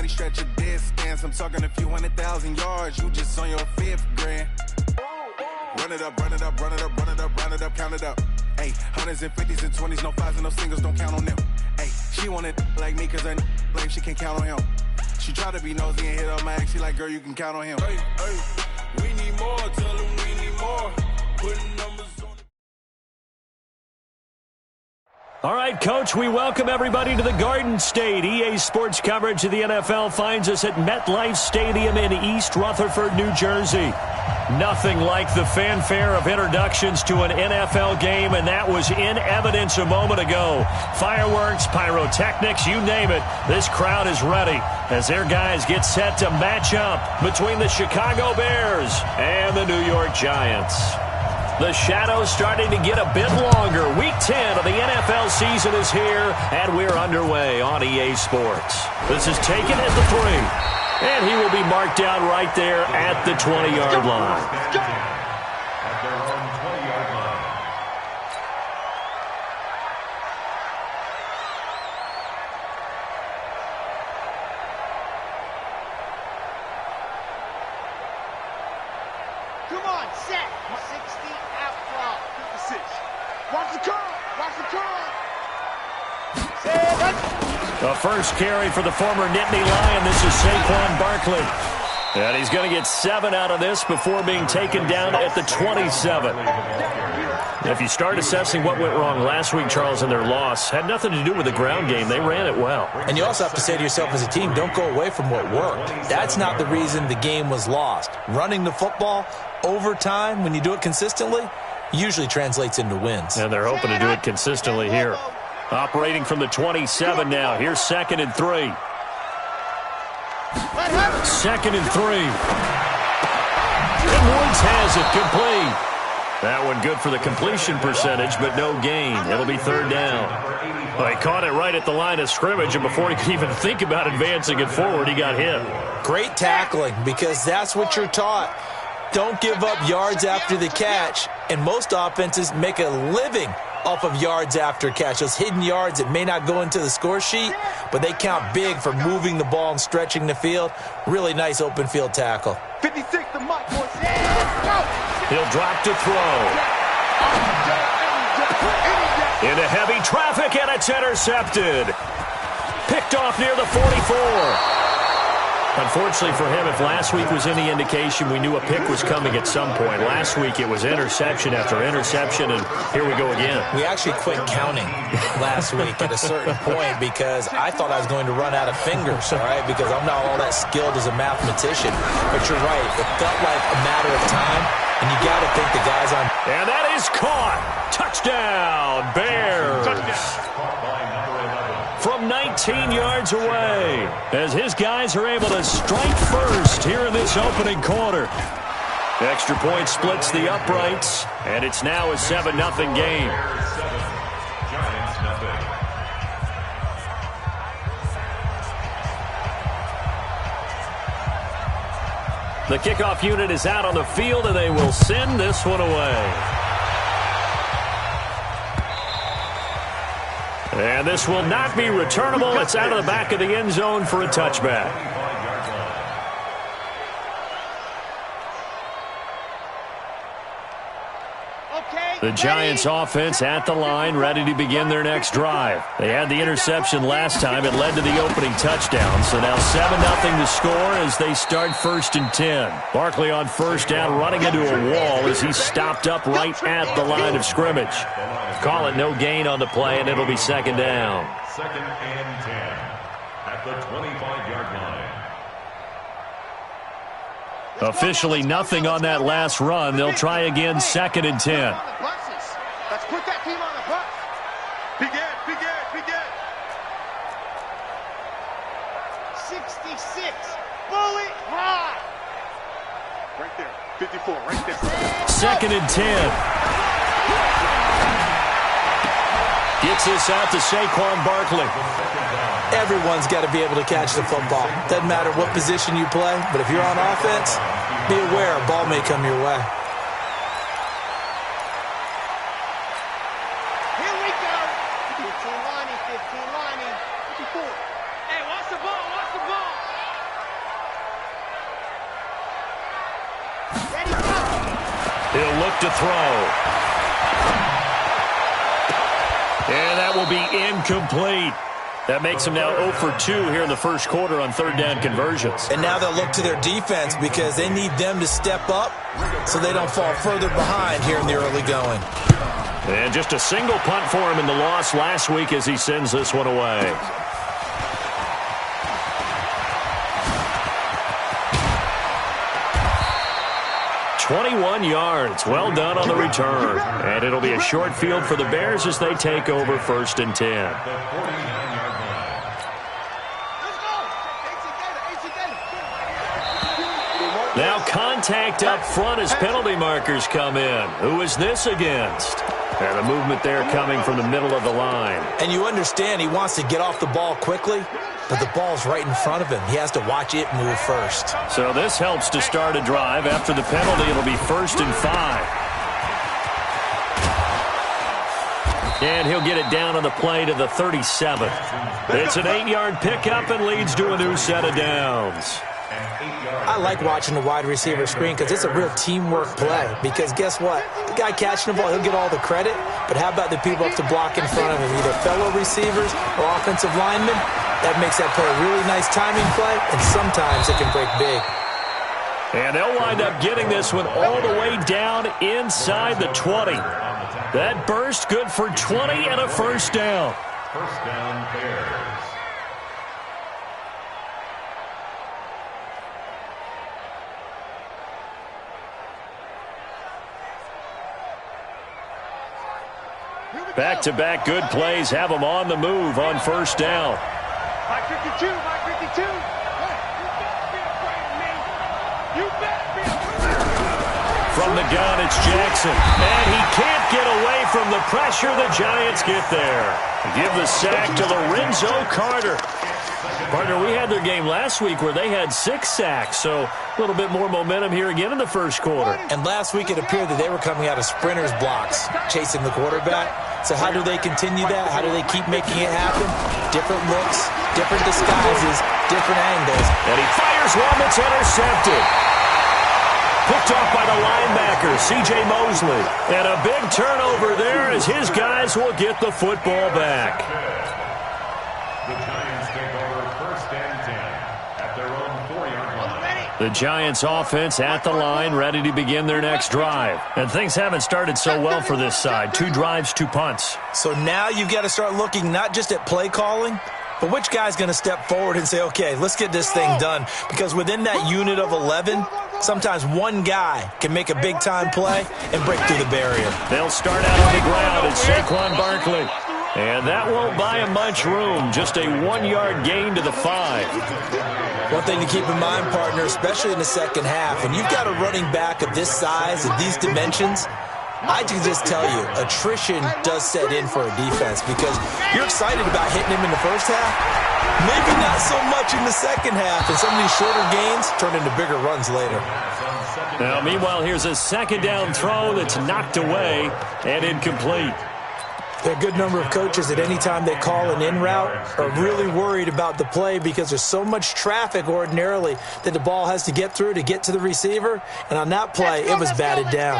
stretch a distance. I'm talking a few 100,000 yards. You just on your 5th grand. Run it up, run it up, run it up, run it up, run it up, count it up. Hey, hundreds and 50s and 20s, no 5s and no singles, don't count on them. Hey, she wanted like me cause her lame, she can't count on him. She tried to be nosy and hit up my ex, she like, girl, you can count on him. Hey, hey, we need more, tell them we need more. Putting numbers on it. All right, Coach, we welcome everybody to the Garden State. EA Sports coverage of the NFL finds us at MetLife Stadium in East Rutherford, New Jersey. Nothing like the fanfare of introductions to an NFL game, and that was in evidence a moment ago. Fireworks, pyrotechnics, you name it. This crowd is ready as their guys get set to match up between the Chicago Bears and the New York Giants. The shadow's starting to get a bit longer. Week 10 of the NFL season is here, and we're underway on EA Sports. This is taken at the 3, and he will be marked down right there at the 20-yard line. At their own 20-yard line. Come on, set. 60 out front. 56. Watch the curl. Watch the curl. The first carry for the former Nittany Lion. This is Saquon Barkley. And he's going to get 7 out of this before being taken down at the 27. If you start assessing what went wrong last week, Charles, in their loss, had nothing to do with the ground game. They ran it well. And you also have to say to yourself as a team, don't go away from what worked. That's not the reason the game was lost. Running the football over time, when you do it consistently, usually translates into wins. And they're hoping to do it consistently here. Operating from the 27 now. Here's 2nd and 3. 2nd and 3. And Woods has it complete. That one good for the completion percentage, but no gain. It'll be 3rd down. Well, he caught it right at the line of scrimmage, and before he could even think about advancing it forward, he got hit. Great tackling, because that's what you're taught. Don't give up yards after the catch, and most offenses make a living off of yards after catch. Those hidden yards that may not go into the score sheet, but they count big for moving the ball and stretching the field. Really nice open field tackle. 56 to Mike. He'll drop to throw. Into heavy traffic, and it's intercepted. Picked off near the 44. Unfortunately for him, if last week was any indication, we knew a pick was coming at some point. Last week it was interception after interception, and here we go again. We actually quit counting last week at a certain point because I thought I was going to run out of fingers, all right, because I'm not all that skilled as a mathematician. But you're right. It felt like a matter of time, and you got to think the guys on. And that is caught. Touchdown, Bears. From 19 yards away, as his guys are able to strike first here in this opening quarter. Extra point splits the uprights, and it's now a 7-0 game. The kickoff unit is out on the field, and they will send this one away. And this will not be returnable. It's out of the back of the end zone for a touchback. The Giants offense at the line, ready to begin their next drive. They had the interception last time. It led to the opening touchdown. So now 7-0 to score as they start 1st and 10. Barkley on 1st down, running into a wall as he's stopped up right at the line of scrimmage. Call it no gain on the play, and it'll be 2nd down. 2nd and 10 at the 25-yard line. Officially nothing on that last run. They'll try again 2nd and 10. Let's put that team on the bus. Begin. 66. Bullet high. Right there. 54, right there. 2nd and 10. Gets this out to Saquon Barkley. Everyone's got to be able to catch the football. Doesn't matter what position you play, but if you're on offense, be aware a ball may come your way. Here we go. 15 lining, 54. Hey, watch the ball. He'll look to throw. And that will be incomplete. That makes them now 0 for 2 here in the first quarter on third down conversions. And now they'll look to their defense because they need them to step up so they don't fall further behind here in the early going. And just a single punt for him in the loss last week as he sends this one away. "21 yards. Well done on the return. And it'll be a short field for the Bears as they take over 1st and 10. Now contact up front as penalty markers come in. Who is this against? And the movement there coming from the middle of the line. And you understand he wants to get off the ball quickly, but the ball's right in front of him. He has to watch it move first. So this helps to start a drive. After the penalty, it'll be 1st and 5. And he'll get it down on the play to the 37. It's an 8-yard pickup and leads to a new set of downs. I like watching the wide receiver screen because it's a real teamwork play. Because guess what? The guy catching the ball, he'll get all the credit. But how about the people up to block in front of him? Either fellow receivers or offensive linemen. That makes that play a really nice timing play, and sometimes it can break big. And they'll wind up getting this one all the way down inside the 20. That burst good for 20 and a first down. First down, Bears. Back-to-back good plays have them on the move on first down. Mike 52, Mike 52. You better be afraid of me. From the gun, it's Jackson. And he can't get away from the pressure. The Giants get there. Give the sack to Lorenzo Carter. Partner, we had their game last week where they had 6 sacks, so a little bit more momentum here again in the first quarter. And last week it appeared that they were coming out of sprinters blocks, chasing the quarterback. So how do they continue that? How do they keep making it happen? Different looks, different disguises, different angles. And he fires one that's intercepted. Picked off by the linebacker, C.J. Mosley. And a big turnover there as his guys will get the football back. The Giants take over 1st and 10 at their own 4-yard line. The Giants offense at the line, ready to begin their next drive. And things haven't started so well for this side. 2 drives, 2 punts. So now you've got to start looking not just at play calling, but which guy's going to step forward and say, okay, let's get this thing done. Because within that unit of 11, sometimes one guy can make a big-time play and break through the barrier. They'll start out on the ground. It's Saquon Barkley. And that won't buy him much room. Just a 1-yard gain to the 5. One thing to keep in mind, partner, especially in the second half, when you've got a running back of this size and these dimensions, I can just tell you, attrition does set in for a defense because you're excited about hitting him in the first half. Maybe not so much in the second half, and some of these shorter gains turn into bigger runs later. Now, meanwhile, here's a second down throw that's knocked away and incomplete. There are a good number of coaches at any time they call an in route are really worried about the play because there's so much traffic ordinarily that the ball has to get through to get to the receiver. And on that play, it was batted down.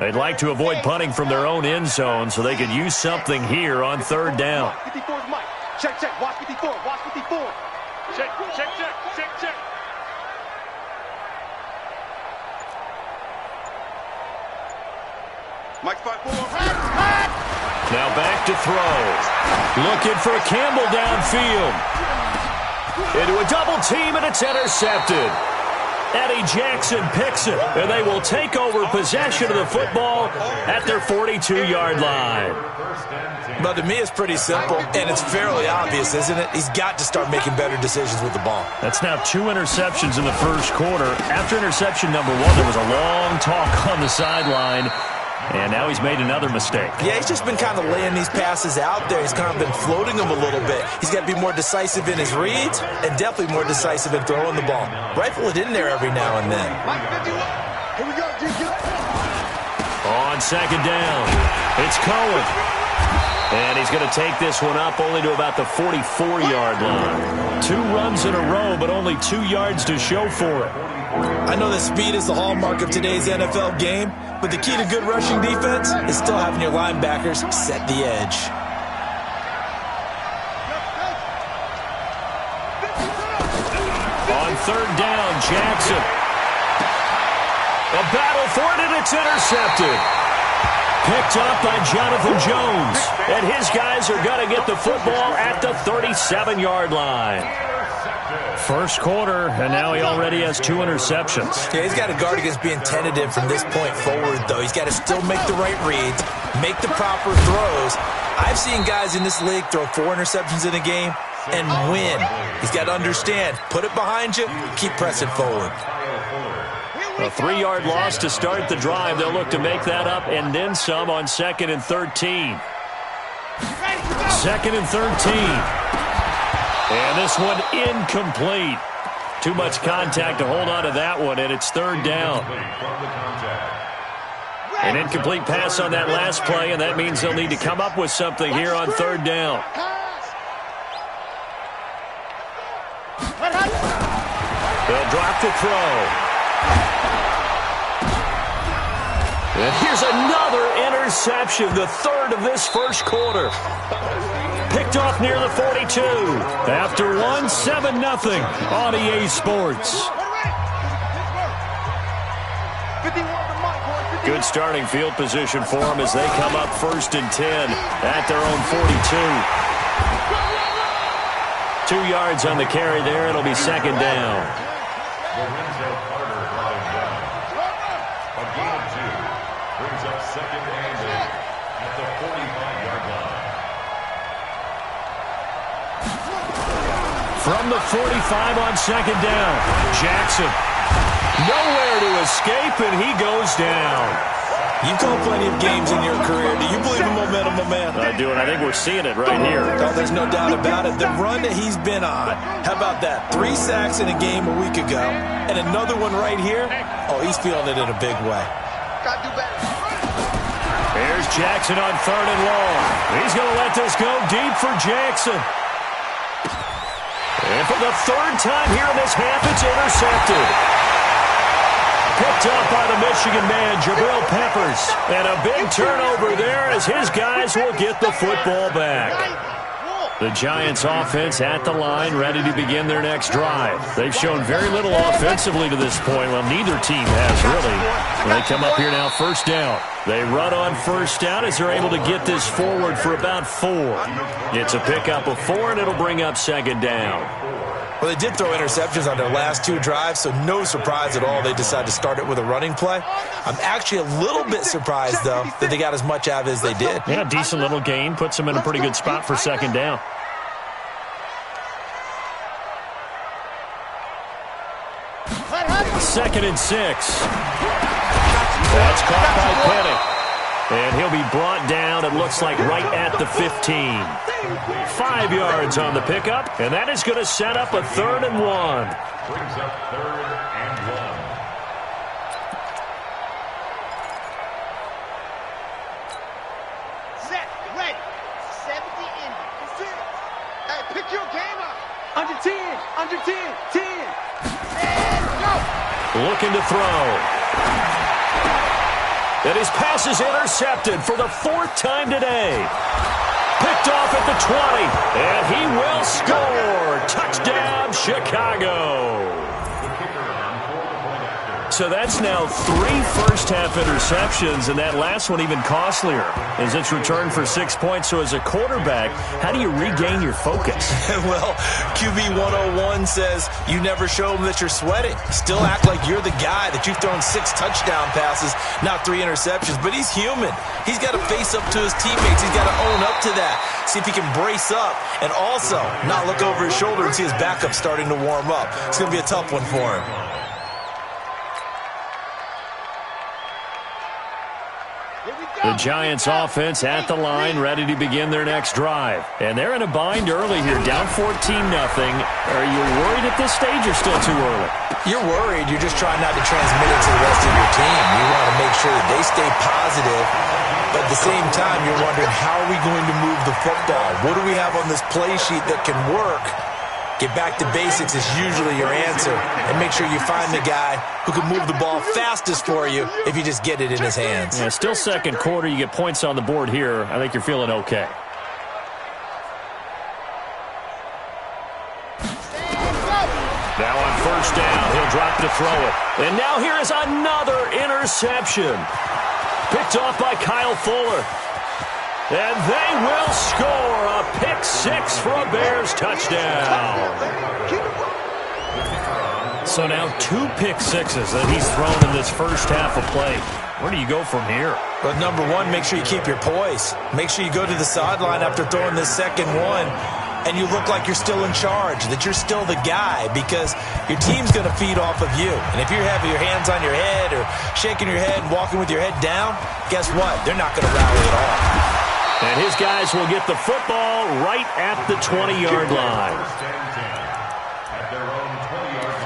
They'd like to avoid punting from their own end zone so they could use something here on third down. 54 is Mike. Check, check. Watch 54. Watch 54. Check, check, check, check, check. Mike 5-4. Now back to throw. Looking for Campbell downfield. Into a double team, and it's intercepted. Eddie Jackson picks it, and they will take over possession of the football at their 42-yard line. But to me, it's pretty simple, and it's fairly obvious, isn't it? He's got to start making better decisions with the ball. That's now 2 interceptions in the first quarter. After interception number 1, there was a long talk on the sideline. And now he's made another mistake. Yeah, he's just been kind of laying these passes out there. He's kind of been floating them a little bit. He's got to be more decisive in his reads and definitely more decisive in throwing the ball. Rifle it in there every now and then. Here we go, On second down, it's Cohen. And he's going to take this one up only to about the 44-yard line. 2 runs in a row, but only 2 yards to show for it. I know that speed is the hallmark of today's NFL game, but the key to good rushing defense is still having your linebackers set the edge. On third down, Jackson. A battle for it, and it's intercepted. Picked up by Jonathan Jones. And his guys are going to get the football at the 37-yard line. First quarter, and now he already has 2 interceptions. Yeah, he's got to guard against being tentative from this point forward, though. He's got to still make the right reads, make the proper throws. I've seen guys in this league throw 4 interceptions in a game and win. He's got to understand, put it behind you, keep pressing forward. A 3-yard loss to start the drive. They'll look to make that up and then some on 2nd and 13. 2nd and 13. And this one incomplete. Too much contact to hold on to that one, and it's 3rd down. An incomplete pass on that last play, and that means they'll need to come up with something here on 3rd down. They'll drop the throw. And here's another interception, the 3rd of this first quarter. Picked off near the 42. After 7-0 on EA Sports. Good starting field position for them as they come up 1st and 10 at their own 42. 2 yards on the carry there. It'll be 2nd down. From the 45 on 2nd down, Jackson. Nowhere to escape, and he goes down. You've called plenty of games in your career. Do you believe in momentum, my man? I do, and I think we're seeing it right here. Oh, there's no doubt about it. The run that he's been on, how about that? 3 sacks in a game a week ago, and another one right here. Oh, he's feeling it in a big way. Gotta do better. Here's Jackson on 3rd and long. He's going to let this go deep for Jackson. And for the 3rd time here in this half, it's intercepted. Picked up by the Michigan man, Jabril Peppers. And a big turnover there as his guys will get the football back. The Giants offense at the line, ready to begin their next drive. They've shown very little offensively to this point. Well, neither team has, really. They come up here now, 1st down. They run on 1st down as they're able to get this forward for about 4. It's a pickup of 4, and it'll bring up 2nd down. Well, they did throw interceptions on their last 2 drives, so no surprise at all they decided to start it with a running play. I'm actually a little bit surprised, though, that they got as much out of it as they did. Yeah, decent little gain. Puts them in a pretty good spot for 2nd down. Second and 6. That's caught by Penny. And he'll be brought down, it looks like, right at the 15. 5 yards on the pickup, and that is going to set up a 3rd and 1. Brings up 3rd and 1. Set, ready. 70 in. Hey, pick your game up. Under 10, under 10, 10. And go. Looking to throw. And his pass is intercepted for the 4th time today. Picked off at the 20, and he will score. Touchdown, Chicago. So that's now 3 first-half interceptions, and that last one even costlier as it's returned for 6 points. So as a quarterback, how do you regain your focus? Well, QB 101 says you never show them that you're sweating. Still act like you're the guy, that you've thrown 6 touchdown passes, not 3 interceptions. But he's human. He's got to face up to his teammates. He's got to own up to that. See if he can brace up and also not look over his shoulder and see his backup starting to warm up. It's going to be a tough one for him. The Giants offense at the line, ready to begin their next drive. And they're in a bind early here, down 14-0. Are you worried at this stage or still too early? You're worried. You're just trying not to transmit it to the rest of your team. You want to make sure that they stay positive. But at the same time, you're wondering, how are we going to move the football? What do we have on this play sheet that can work? Get back to basics is usually your answer. And make sure you find the guy who can move the ball fastest for you if you just get it in his hands. Yeah, still second quarter. You get points on the board here. I think you're feeling okay. Now on first down, he'll drop to throw it. And now here is another interception. Picked off by Kyle Fuller. And they will score a pick six for a Bears touchdown. So now 2 pick sixes that he's thrown in this first half of play. Where do you go from here? Well, number one, make sure you keep your poise. Make sure you go to the sideline after throwing this second one, and you look like you're still in charge, that you're still the guy, because your team's going to feed off of you. And if you're having your hands on your head or shaking your head and walking with your head down, guess what? They're not going to rally at all. And his guys will get the football right at the 20-yard line. At their own 20-yard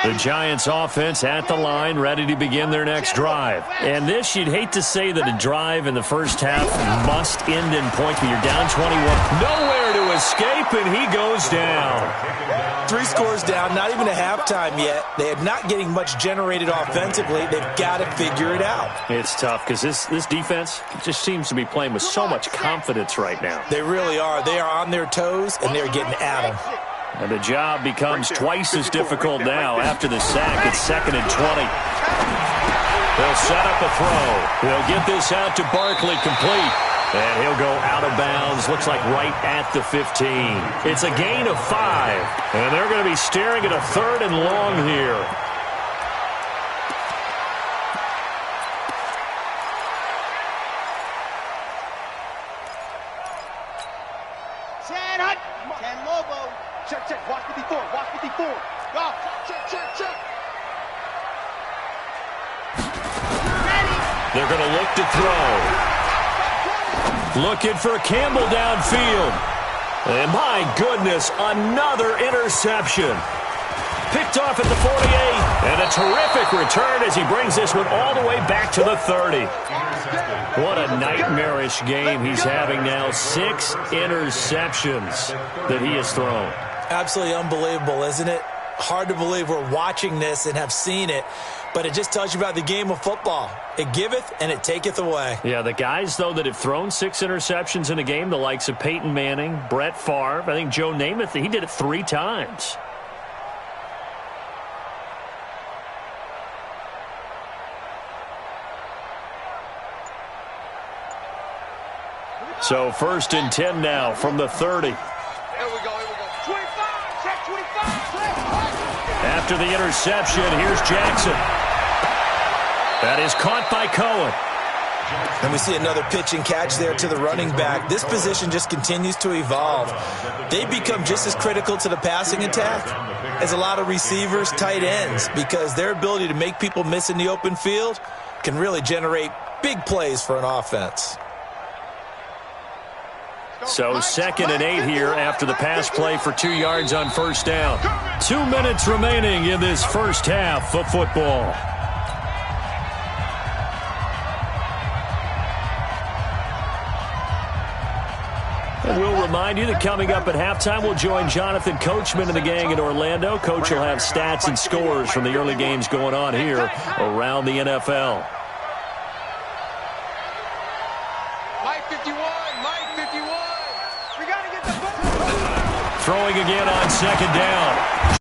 line. The Giants offense at the line, ready to begin their next drive. And this, you'd hate to say that a drive in the first half must end in points, but you're down 21. Nowhere to escape, and he goes down. 3 scores down, not even a halftime yet. They are not getting much generated offensively. They've got to figure it out. It's tough because this defense just seems to be playing with so much confidence right now. They really are. They are on their toes, and they're getting at them. And the job becomes twice as difficult now after the sack. It's 2nd and 20. They'll set up a throw. They'll get this out to Barkley, complete. And he'll go out of bounds, looks like right at the 15. It's a gain of 5. And they're going to be staring at a 3rd and long here. Check, check. Watch 54. Watch 54. Go. Check, check, check. Ready. They're going to look to throw. Looking for Campbell downfield. And my goodness, another interception. Picked off at the 48. And a terrific return as he brings this one all the way back to the 30. What a nightmarish game he's having now. 6 interceptions that he has thrown. Absolutely unbelievable, isn't it? Hard to believe we're watching this and have seen it, but it just tells you about the game of football. It giveth and it taketh away. Yeah, the guys, though, that have thrown 6 interceptions in a game, the likes of Peyton Manning, Brett Favre, I think Joe Namath, he did it 3 times. So 1st and 10 now from the 30. Here we go, here we go. 25, check 25. After the interception, here's Jackson. That is caught by Cohen. And we see another pitch and catch there to the running back. This position just continues to evolve. They become just as critical to the passing attack as a lot of receivers, tight ends, because their ability to make people miss in the open field can really generate big plays for an offense. So 2nd and 8 here after the pass play for 2 yards on first down. 2 minutes remaining in this first half of football. And we'll remind you that coming up at halftime, we'll join Jonathan Coachman and the gang in Orlando. Coach will have stats and scores from the early games going on here around the NFL. Throwing again on 2nd down.